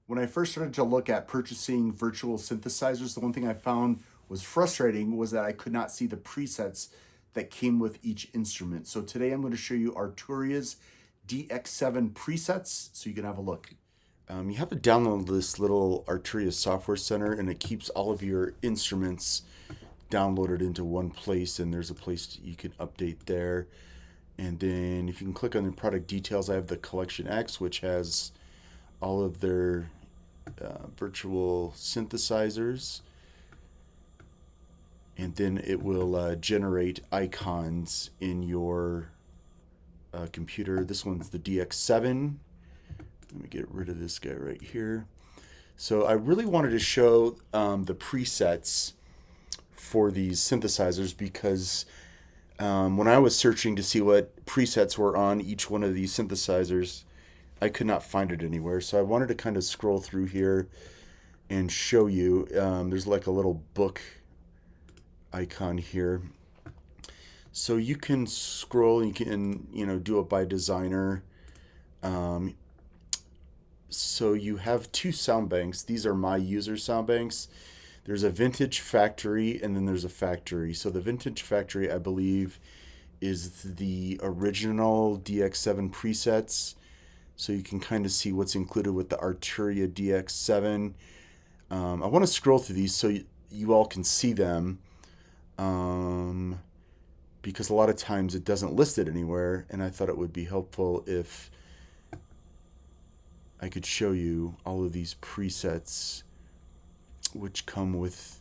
When I first started to look at purchasing virtual synthesizers, the one thing I found was frustrating was that I could not see the presets that came with each instrument. So today I'm going to show you Arturia's DX7 presets so you can have a look. You have to download this little Arturia software center, and it keeps all of your instruments downloaded into one place, and there's a place you can update there. And then if you can click on the product details, I have the Collection X, which has all of their virtual synthesizers, and then it will generate icons in your computer. This one's the DX7. Let me get rid of this guy right here. So I really wanted to show the presets for these synthesizers because when I was searching to see what presets were on each one of these synthesizers, I could not find it anywhere. So I wanted to kind of scroll through here and show you. There's like a little book icon here. So you can scroll and you can, do it by designer. So you have two sound banks. These are my user sound banks. There's a vintage factory and then there's a factory. So the vintage factory, I believe, is the original DX7 presets. So you can kind of see what's included with the Arturia DX7. I want to scroll through these so you all can see them, because a lot of times it doesn't list it anywhere, and I thought it would be helpful if I could show you all of these presets which come with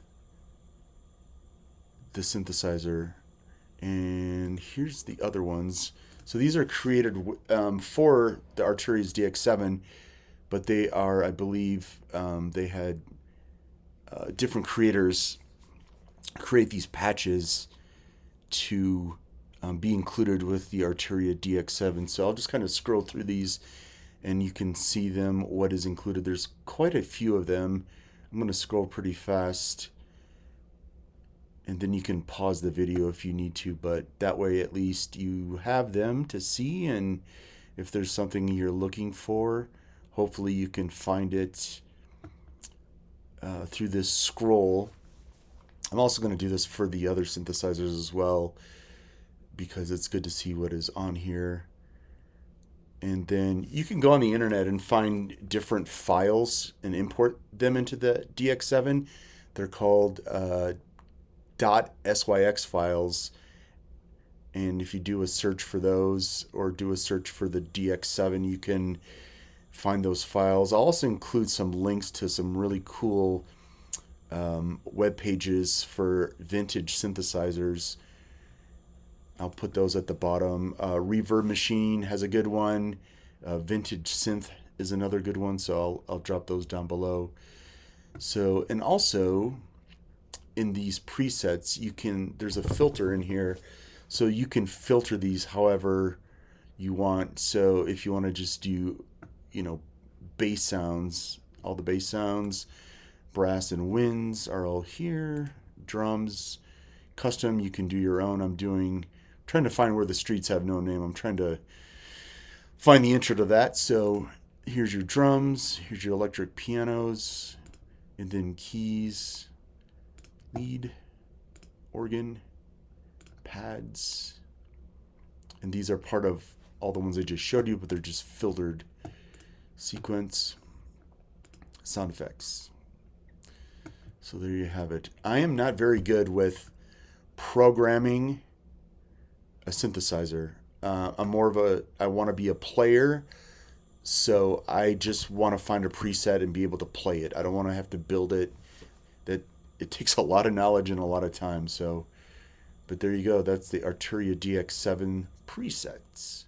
the synthesizer. And here's the other ones. So these are created for the Arturia's DX7, but they are, I believe, they had different creators create these patches to be included with the Arturia DX7. So I'll just kind of scroll through these and you can see them, what is included. There's quite a few of them. I'm going to scroll pretty fast, and then you can pause the video if you need to, but that way at least you have them to see, and if there's something you're looking for, hopefully you can find it through this scroll. I'm also going to do this for the other synthesizers as well because it's good to see what is on here. And then you can go on the internet and find different files and import them into the DX7. They're called .syx files. And if you do a search for those or do a search for the DX7, you can find those files. I'll also include some links to some really cool web pages for vintage synthesizers. I'll put those at the bottom. Reverb Machine has a good one. Vintage Synth is another good one, so I'll drop those down below. So, and also in these presets, there's a filter in here, so you can filter these however you want. So if you want to just do, bass sounds, all the bass sounds, brass and winds are all here. Drums, custom, you can do your own. I'm trying to find where the streets have no name. I'm trying to find the intro to that. So here's your drums, here's your electric pianos, and then keys, lead, organ, pads. And these are part of all the ones I just showed you, but they're just filtered. Sequence, sound effects. So there you have it. I am not very good with programming a synthesizer. I'm more of I want to be a player, so I just want to find a preset and be able to play it. I don't want to have to build it. It takes a lot of knowledge and a lot of time. So, but there you go. That's the Arturia DX7 presets.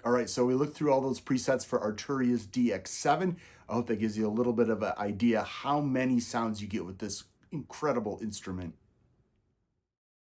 All right, so we looked through all those presets for Arturia's DX7. I hope that gives you a little bit of an idea how many sounds you get with this incredible instrument.